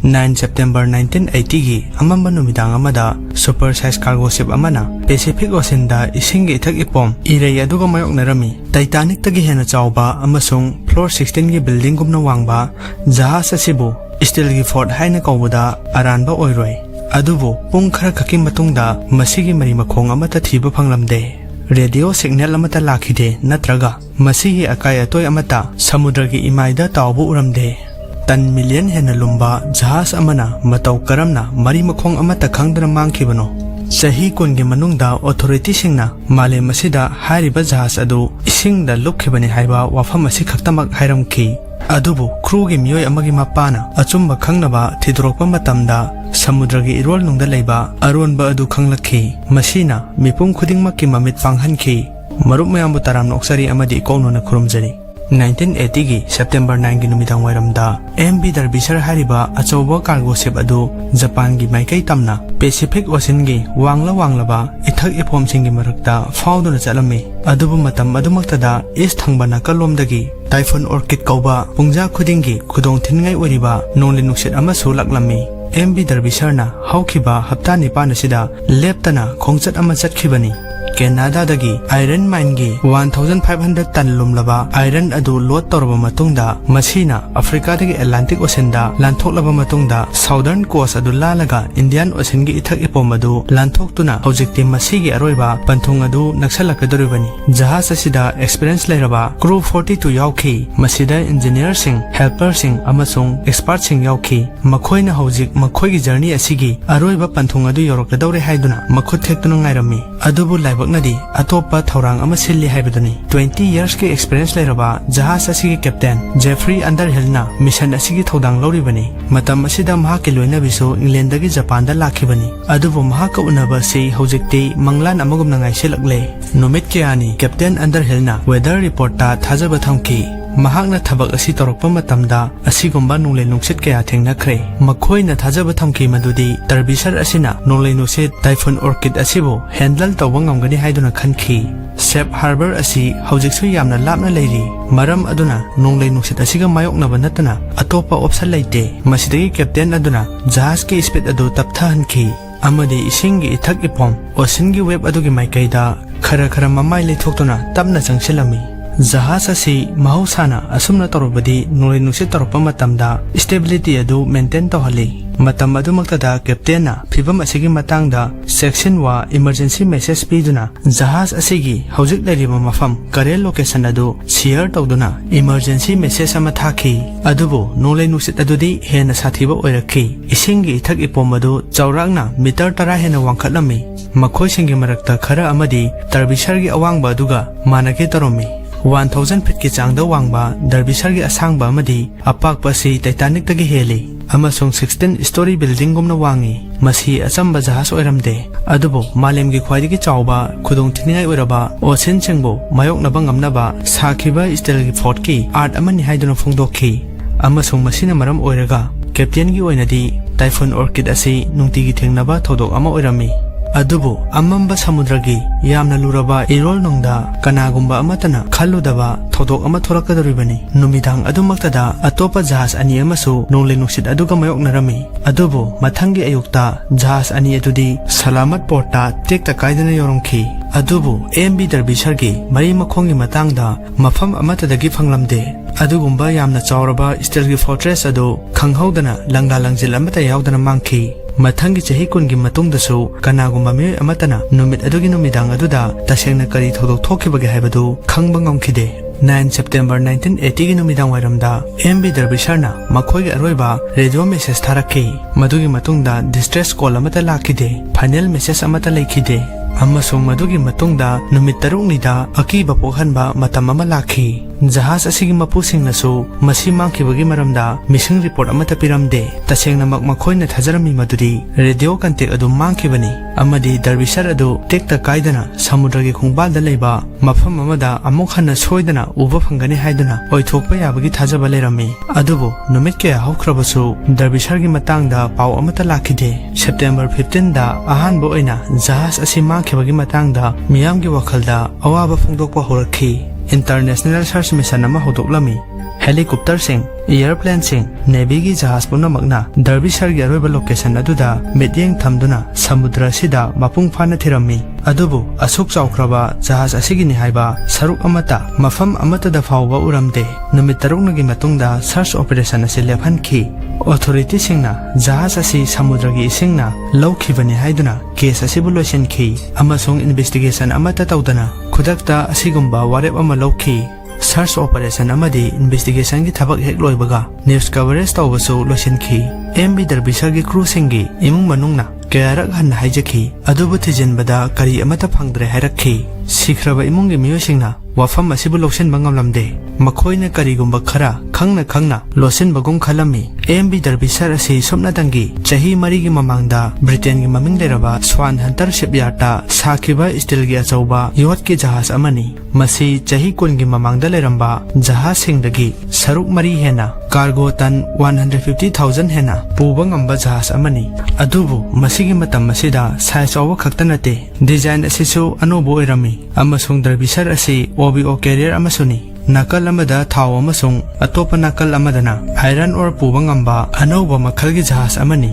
9 September 1980 gi amamba numidang amada super size cargo ship amana Pacific Ocean da isingi ithak ipom irei aduga mayoknarami Titanic tagi hena chawba amasung floor 16 gi building gumna wangba jahaz asibu steel gi fort haina kawbuda aranba oiroi adubu pung khara khaki matungda masigi mari makhong amata thiba phanglamde radio signal amata lakhide natraga masigi akai atoi amata samudra gi imaida tawbu uramde tan million hena lumba jahaz amana matau karamna mari makhong amata khangdana mangkhibano sahi kungi manungda authority singna male masida hariba jahaz adu isingda lupkhibani haiba wafam asi khaktamak hairamki adubu crew gi miyoi amagi mapana achumba khangnaba thidrokpa matamda samudragi irol nungda leiba aronba adu khanglakhi masina mipum khudingmakki mamit panghanki marup mayambu taram noksari amadi ikonona khurumjani 1980 gi September 9 gi numidang wairamda MV Derbishire hariba achoba cargo ship adu Japan gi maikai tamna Pacific Ocean gi wanglaba ithak ipom singi marakta fauduna chalami adubu matam adumaktada east thangbana kalomdagi Typhoon Orchid kauba pungja khudingi khudong thingai oriba nongli nuksit amasu laklami MV Derbishire na haukiba hapta nipana sida leptana khongchat ama chatkibani Canada dagi iron mine gi 1500 ton lumlaba iron adu load torba matungda masina Africa dagi Atlantic Ocean da lanthoklaba matungda Southern Coast adu lalaga Indian Ocean gi ithak ipom adu lanthoktuna hojikti masigi aroiba panthung adu naksalakadoribani jahaz asida experience leiraba crew 42 yauki masida engineer sing helper sing amasung expert sing yauki makhoina hojik makhoigi journey asigi aroiba panthung adu yorokadore haiduna makhut thektuna ngairami adubu nadi atopa thaurang ama silli haibaduni 20 years ki experience leiraba jahaz asigi captain Jeffrey Underhill na mission asigi thodang loribani matam asida mahaki loina bisu England dagi Japan da lakhibani adubu mahaka unaba si hojikti manglan amagum nangai silakle nomit kiani captain Underhill na weather report ta thajaba thamki mahakna thabak asi torokpa matamda asigumba nunglei nungsit kaya thengnakhre makhoina thajaba thamki madudi Derbishire asina nunglei nungsit Typhoon Orchid asibu handle tawba ngamgani haiduna khankhi Safe Harbor asi hojiksu yamna lapna leiri maram aduna nunglei nungsit asiga mayoknaba natana atopa option leite masidagi captain aduna jahaz ki speed adu tapthahanki amadi isingi ithak ipom ocean gi web adugi maikaida khara mamai leithoktuna tapna changsilami jahaz asi mahausana asumna torobadi nolai nungsit toropa matamda stability adu maintain tohali matam adumaktada captain na phibam asigi matangda section wa emergency message piduna jahaz asigi hojik leiriba mafam current location adu share tawduna emergency message ama thaki adubu nolai nungsit adudi hena sathiba oirakhi isingi ithak ipom adu chawrakna meter 10 hena wangkhatlami makhoi singi marakta khara amadi Derbishire gi awangba aduga manake toromi 1000 feet ki changda wangba Derbishire gi asangba amadi apakpa si Titanic tagi heli amasung 16 story building gumna wangi masi achamba jahaz oiramde adubo malem gi khwaidigi chawba khudong thiningai oiraba ocean chengbo mayoknaba ngamnaba sakhiba steel gi fort ki art amani haiduna phongdokhi amasung masina maram oiraga captain gi oinadi Typhoon Orchid asi nungti gi thengnaba thodok ama oirami adubu amamba samudragi yamna luraba irol nongda kanagumba amatana khalludaba thodok ama thorakadoribani numidang adumaktada atopa jahaz ani amasu nonglei nungsit aduga mayoknarami adubu mathangi ayukta jahaz ani adudi salamat porta tekta kaidana yorongki adubu MV Derbishire gi mari makhongi matangda mafam amatadagi phanglamde adugumba yamna chawraba steel gi fortress adu khanghaudana langla langjil amata yaudana mangkhi mathangi chahi kungi matungdasu kanagumba me amatana numit adugi numidang aduda tasengna kari thodok thokibage haibadu khangba ngamkhide 9 September 1980 gi numidang wairamda MV Derbishire na makhoigi aroiba radio message tharakhi madugi matungda distress call amata lakhide final message amata leikhide amasung madugi matungda numit taruknida akiba pokhanba matam ama lakhi jahaz asigi mapusing nasu masi mangkhibagi maramda missing report amata piramde tasengna makmakhoina thajarami madudi radio contact adu mangkhibani amadi Derbishire adu tekta kaidana samudragi khungbalda leiba mafam amada amuk hanna soidana uba phangani haiduna oithokpa yabagi thajaba leirami adubu numit ke haukhrabasu Derbishire gi matangda pau amata lakhide September 15 da ahanba oina jahaz asi mangkhibagi matangda miyamgi wakhalda awaba phongdokpa horakhi international search mission अमा होदोक्लमी helicopter सिंह aeroplane सिंह navy की जहाज पुनमकना दर्बिशर की अरोइब location अदुदा मित्येंग थमदुना समुद्र सिदा मपुंग फाना थिरम्मी अदुबु असुक चौख्रबा जहाज असिगिनि हाइबा सरुक अमता मफम अमतदा फाउबा उरमदे नुमित तरुकनगी मतुंगदा सर्च ऑपरेशन असे लेफहनखी ऑथोरिटी सिंगना जहाज असी समुद्र की इसिंगना लौखिबनि हाइदुना केस असिबु लोइसनखी अमसुंग इन्वेस्टिगेशन अमता तौदना खुदकता असिगुम्बा वारेप अमा लौखी सर्च ऑपरेशन अमदी इन्वेस्टिगेशन की थबक हेक लोइबगा न्यूज कवरेज तौबसु लोइसनखी एमबी दर्बिशर की क्रू सिंगी इमुंग मनुंगना कयारक हन हाइजखी अदुबु थिजिनबदा करी अमता फंगद्रे हाइरखी सिख्रबा इमुंगी मियोसिंगना वाफम असिबु लोक्सिन बंगमलमदे मखोइने करीगुम्बा खरा खंगना खंगना लोसिन बगुम खलमी एमबी दर्बिशर असि सोमनादंगी चही मरी की ममांगदा ब्रिटेन की ममिंग लेरबा स्वान हंटर शिपयार्डा साखिबा स्टील की अचौबा योट की जहाज अमनी मसी चही कुन की ममांगदा लेरंबा जहाज सिंगदगी सरुक मरी हेना कार्गो टन 150,000 हेना पुबा ngamba जहाज अमनी अदुबु मसीगी मतम मसीदा साइज औवा खक्ता नते डिजाइन असिसु अनोबो ओइरमी अमसुंग दर्बिशर असि ओबीओ कैरियर अमसुनी नाकल अमदा थाव अमसुंग अतोप नाकल अमदना आयरन और पुबा ngamba अनोबा मखल की जहाज अमनी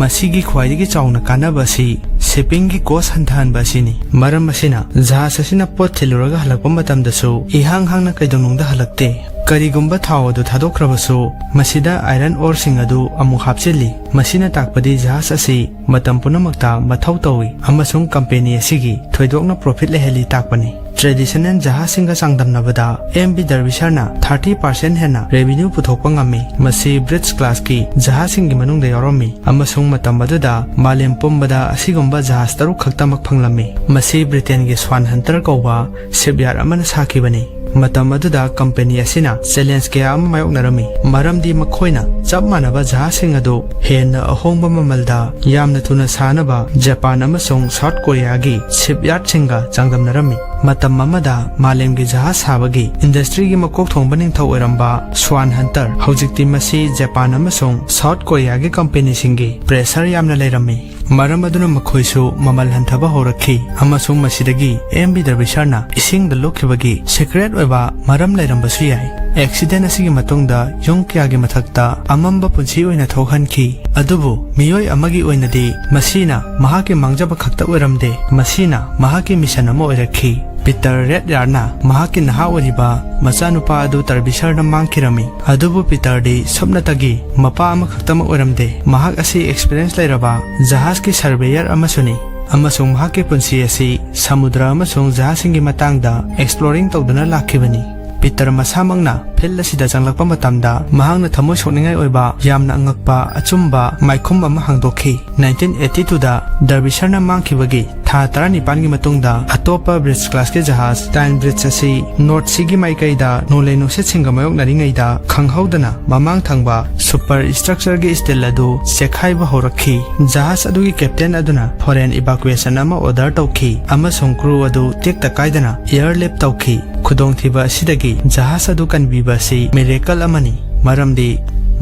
मसीगी ख्वाइदगी चाउना कानाबसी शिपिंग की कोस्ट हंथानबासिनी मरम असिना जहाज असिना पोत थिलुरगा हलकपा मतमदसु इहांग हांगना कैदोंनुंगदा हलकते करीगुम्बा थाव अदु थादोख्रबसु मसिदा आयरन ओर सिंग अदु अमु हापचिली मसिना ताकपदी जहाज असि मतम पुनमक्ता मथौ तौई अमसुंग कंपनी असिगी थोइदोकना प्रॉफिट लेहेली ताकपनी ट्रेडिशनल जहाज सिंगा चांगदमनबदा एमबी दर्बिशरना 30% हेना रेवेन्यू पुथोकपा ngami मसि ब्रिज क्लास की जहाज सिंगी मनुंगदा यारोमी अमसुंग मतम अदुदा मालेम पुंबदा असिगुम्बा जहाज तरुक खक्तमक फंगलमी मसि ब्रिटेन की स्वान हंटर कौबा शिपयार्ड अमना साखिबनी मतम अदुदा कंपनी असिना चैलेंज कया अमा मायोक्नरमी मरमदी मखोइना चप मानबा जहाजसिंग अदु हेन्ना अहोंबा ममलदा यामना थुना सानबा जापान अमसुंग साउथ कोरिया की शिपयार्ड सिंगा चांगदमनरमी मतम अमदा मालेम की जहाज साबगी इंडस्ट्री की मकोक थोंबा निंगथौ ओइरंबा स्वान हंटर हौजिकति मसि जापान अमसुंग साउथ कोरिया की कंपनी सिंगी प्रेशर यामना लेरमी मरम अदुना मखोइसु ममल हंथबा होरखी अमसुंग मसिदगी एमबी दर्बिशरना इसिंग द लोखिबगी सीक्रेट ओइबा मरम लेरंबसु याय accident असिगी मतुंगदा Yong क्यागी मथक्ता अमंबा पुंसी ओइना थोखनखी अदुबु मियोय अमगी ओइनदी मसिना Mahake मांगजबा खक्ता ओइरमदे मसिना Mahake mission अमा ओइरखी पीटर रेड यार्ना महाके नहा ओरिबा मचानुपा अदु दर्बिशरना मांगखिरमी अदुबु पीटर दी स्वप्नतगी मपा अमा खक्तमा ओइरमदे महाक असि एक्सपीरियंस लेरबा जहाज की सर्वेयर अमसुनी अमसुंग महाके पुंसी असि समुद्र अमसुंग जहाजसिंगी मतंगदा एक्सप्लोरिंग तौदुना लाखिबनी पीटर मसामंगना फिल्ड असिदा चंगलकपा मतमदा महांगना थमोय सोकनिंगाय ओइबा यामना अंगकपा अचुम्बा माइखुम अमा हांगदोखी 1982 दा दर्बिशरना मांगखिबगी था 19 की मतुंगदा अतोपा ब्रिज क्लास के जहाज टाइन ब्रिज असी नॉर्थ सी की माइकैदा नोले नुसे सिंगा मायोक्नरिङैदा खंगहौदना ममांग थंगबा सुपर स्ट्रक्चर के स्टील अदु सेखाइबा होरखी जहाज अदुगी कैप्टन अदुना फॉरेन इवैक्यूएशन अमा ऑर्डर तौखी अमसुंग क्रू अदु टेक्ता कायदना एयरलिफ्ट तौखी खुदोंथिबा असिदगी जहाज अदु कनबीबासी मिरेकल अमनी मरमदी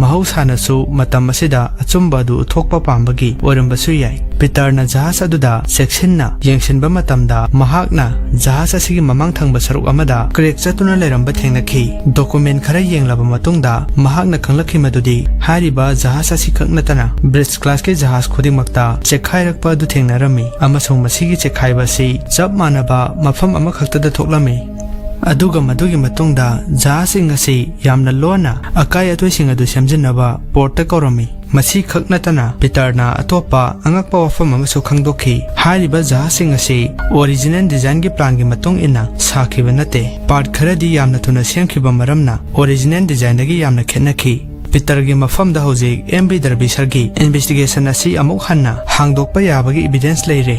महौसानसु मतम असिदा अचुम्बा अदु उथोकपा पामबगी ओरंबसु याय पीटरना जहाज अदुदा सेक्शनना येंगसिनबा मतमदा महाकना जहाज असिगी ममांग थंगबा सरुक अमदा क्रेक चतुना लेरंबा थेंगनखी डॉक्यूमेंट खरा येंगलाबा मतुंगदा महाकना खंगलखि मदुदी हारिबा जहाज असी खंगनतना ब्रिज क्लास के जहाज खुदिमक्ता चेखाइरकपा अदु थेंगनरमी अमसुंग मसिगी चेखाइबासी जब मानबा मफम अमा खक्तदा थोकलमी अदुगा मदुगी मतुंगदा जहाजसिंग असि यामना लोना अकाय अतोइसिंग अदु सेमजिनबा पोर्ट कौरमी मसी खक्नतना पीटरना अतोपा अंगकपा वफम अमसु खंगदोखी हारिबा जहाजसिंग असि ओरिजिनल डिजाइन की प्लान की मतुंग इना साखिबा नते पार्ट खरदी यामना थुना सेमखिबा मरमना ओरिजिनल डिजाइन दगी यामना खेनखी पीटर की मफम दा होजिक एमबी दर्बिशर की इन्वेस्टिगेशन असि अमुक हन्ना हांगदोकपा याबगी एविडेंस लेरे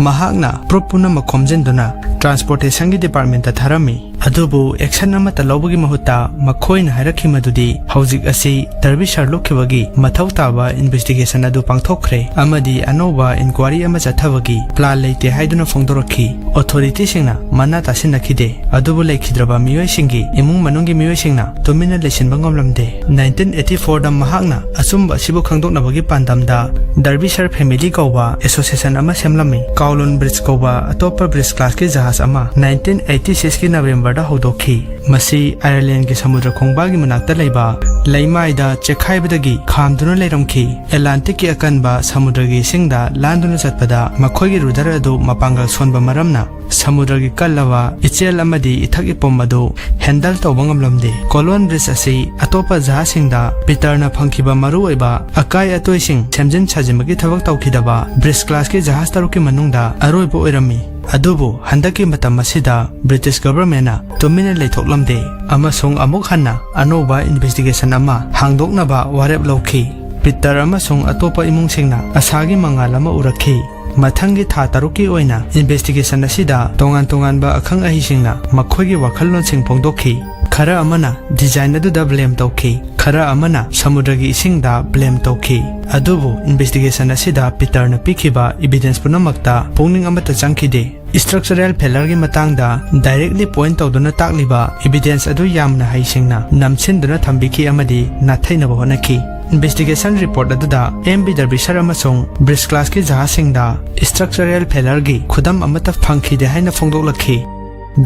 महाकना प्रूफ पुनमक खोमजिनदुना ट्रांसपोर्टेशन की डिपार्टमेंट थारमी अदुबु एक्शन अमता लौबगी महुता मखोइना हाइरखि मदुदी हौजिक असि दर्बिशर लोखिबगी मथौ ताबा इन्वेस्टिगेशन अदु पांगथोखरे अमदी अनोबा इंक्वायरी अमा चथबगी प्लान लेते हाइदुना फोंदोरखी ऑथोरिटी सिंगना मना तासिनखिदे अदुबु लेखिद्रबा मियोय सिंगी इमुंग मनुंगी मियोय सिंगना तुमिना लेसिनबा ngomlamde 1984 दा महाकना अचुम्बा सिबु खंगदोकनबगी पांदमदा दर्बिशर फैमिली कौबा एसोसिएशन अमा सेमलमी काउलोन ब्रिज कौबा अतोपा ब्रिज क्लास के जहाज अमा 1986 की नवंबर September haudoki. Masi Ireland ki samudra khongbagi manakta leiba leimaida chekhaibadagi khamduna leiramki. Atlantic ki akanba samudragi isingda landuna chatpada makhoigi rudar adu mapangal sonba maramna samudragi kallava ichel amadi ithak ipom adu handle tawba ngamlamde. Colon bridge asi atopa jahasingda Peterna phangkiba maru oiba akai atoising semjin chajimagi thabak tawkhidaba bridge class ki jahas taruki manungda aroibo oirami. Adubu handaki matam asida British government na tumina leithoklamde amasung amuk hanna anoba investigation ama hangdoknaba warep lawki. Peter amasung atopa imungsingna asagi mangal ama urakhi. Mathangi tha taruki oina investigation asida tongan ba akhang ahisingna makhoigi wakhalonsing phongdokhi. Khara amana design aduda blame tawki. Khara amana samudragi isingda blame tawki. Adubu investigation asida Peter na pikiba evidence punamakta pongning amata changkhide. Structural failure ki matangda directly point tawduna takliba evidence adu yamna haisingna namchinduna thambiki amadi nathainaba honaki. Investigation report aduda MB Derbishire amasung bridge class ki jahasingda structural failure gi khudam amata phangkhide haina phongdoklakhi.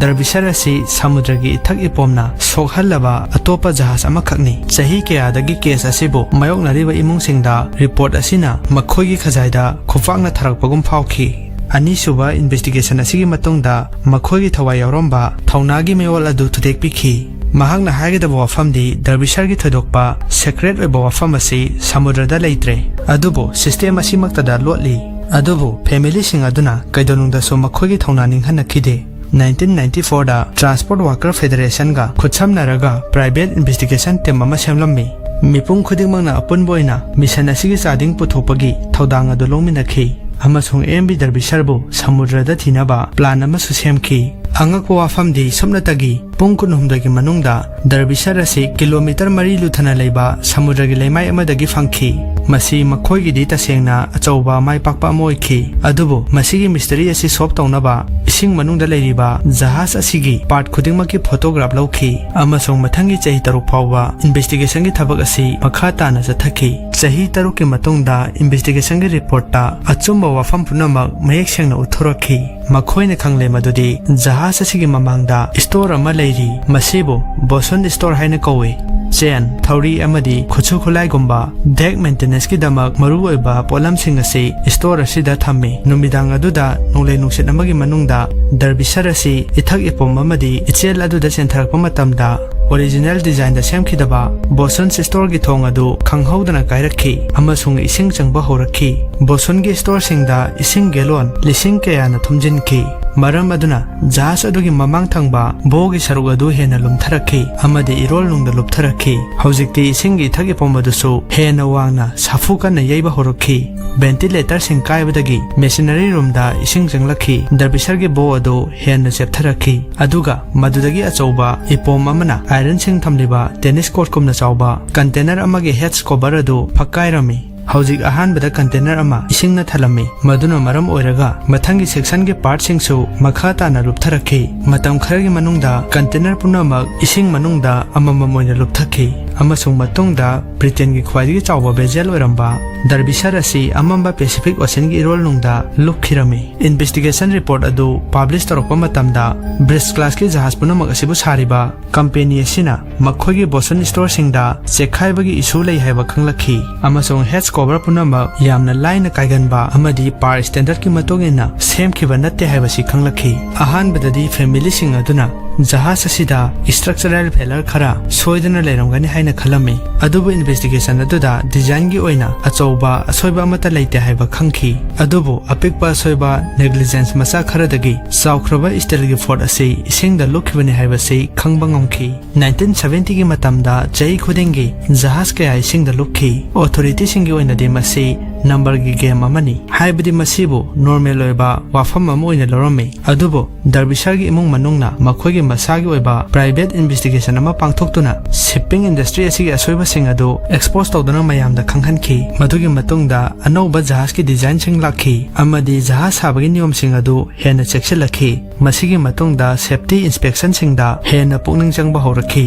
Derbishire asi samudragi ithak ipomna sokhallaba atopa jahas amakhakni. Chahi kayadagi case asibu mayoknariba imungsingda report asina makhoigi khajaida khufakna tharakpagum phawkhi. Anisuba investigation asigi matungda makhoigi thawai yauromba thaunagi meyol adu thudek pikhi. Mahakna haigedaba wafamdi Derbishire gi thodokpa secret oiba wafam asi samudrada leitre. Adubu system asimaktada lotli. Adubu family sing aduna kaidonungda so makhoigi thauna ninghanakide. 1994 da Transport Worker Federation ga khutsamnaraga private investigation team ama semlammi. Mipung khudingmangna apunboina mission asigi chading puthopagi thodang adu longminakhi. Amasung MB Derbishire bu samudrada thinaba plan ama semkhi. Angakwa wafamdi somnatagi pung kunhumdagi manungda Derbishire asi kilometer 3 luthana leiba samudragi leimai amadagi phangkhi. Masi makhoigi di tasengna achauba mai pakpa moikhi. Adubu masigi mystery asi solve tawnaba ising manungda leiriba jahas asigi part khudingmaki photograph lawkhi. Amasung mathangi chahi taruk phawba investigation gi thabak asi makha tana jathakhi. Chahi taruk ki matungda investigation gi report ta achumba wafam punamak mayek sengna uthorakhi. Makhoina khangle madudi jahas asigi mamangda store ama leiri masibu boson store haina kowe. Chain Thauri amadi khuchu khulai gomba deck maintenance ki damak maru oiba polam sing asi store asida thammi. Numidang aduda nonglei nungset amagi manungda Derbishire asi ithak ipom amadi ichel aduda chentharakpa matamda original design da semkhidaba boson store gi thong adu khanghaudana kairakhi amasung ising changba horakhi. Boson gi store singda ising gallon lising kayana thumjinki. Maram aduna jahas adugi mamang thangba bogi sarug adu hena lumtharakhi amadi irol nungda luptharakhi. Haujikti isingi thagi pomadusu hena wangna safu kana yaiba horokhi. Ventilator sing kaibadagi machinery room da ising janglakhi. Derbishire gi bo adu hena cheptharakhi. Aduga madudagi achauba ipom amana iron sing thamliba tennis court kumna chauba container amagi heads cover adu phakairami. Haujik ahanbada container ama isingna thalami maduna maram oiraga mathangi section ge part singsu makha tana luptharakhi. Matam kharagi manungda container punamak ising manungda amama moina lupthakhi. Amasung matungda Britain gi khwaidi chawba bezel oiramba Derbishire asi amamba Pacific Ocean gi role nungda lukhirami. Investigation report adu publish torokpa matamda bridge class ki jahas punamak asibu sariba company asina makhoigi boson store singda chekhaibagi issue lei haiba khanglakhi. Amasung heads cover punamak yamna line kaiganba amadi par standard ki matogena semkhiba natte haibasi khanglakhi. Ahanbadadi family sing aduna jahas asida structural failure khara soidana leramgani haina khalami. Adubu investigation aduda design gi oina achauba asoiba amata leite haiba khangkhi. Adubu apikpa asoiba negligence masa kharadagi chawkhraba steel gi fort asi isingda lukhibani haiba sei khangba ngamkhi. 1970 gi matamda chai khudingi jahas kaya isingda lukhi. Authority singi oina de masi number gi game amani haibadi masibu normal oiba wafam am oina lorami. Adubu Derbishire gi imung manungna makhoigi masagi oiba private investigation ama pangthoktuna shipping industry asigi asoiba sing adu expose tawduna mayamda khanghanki. Madugi matungda anauba jahas ki design sing lakhi amadi jahas habagi niyom sing adu hena cheksilakhi. Masigi matungda safety inspection singda hena pukning changba horakhi.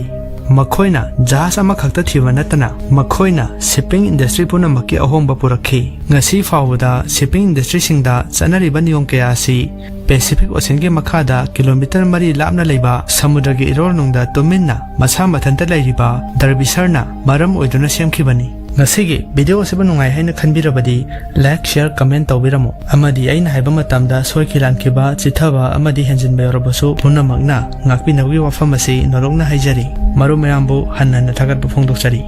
मखोइना जहाज अमा खक्ता थिबा नतना मखोइना shipping industry पुनमकी अहोंबा पुरखी ngasi फावदा शिपिंग इंडस्ट्री सिंगदा चनरिबा नियम कया asi Pacific Ocean के मखादा किलोमीटर मरी लापना लेबा समुद्र के इरोलनुंगदा तुमिन्ना मसा मथंता लेरिबा दरबिशरना मरम ओइदुना सेमखिबनी ngasiगी video asiba nungai haina khanbirabadi like share comment tawbiramo amadi aina haiba matamda soikilankiba chithaba amadi henjinba yorobasu punamakna ngakpinawi wafam asi norokna haijari maru mayambu hanna thagat bu phongdokchari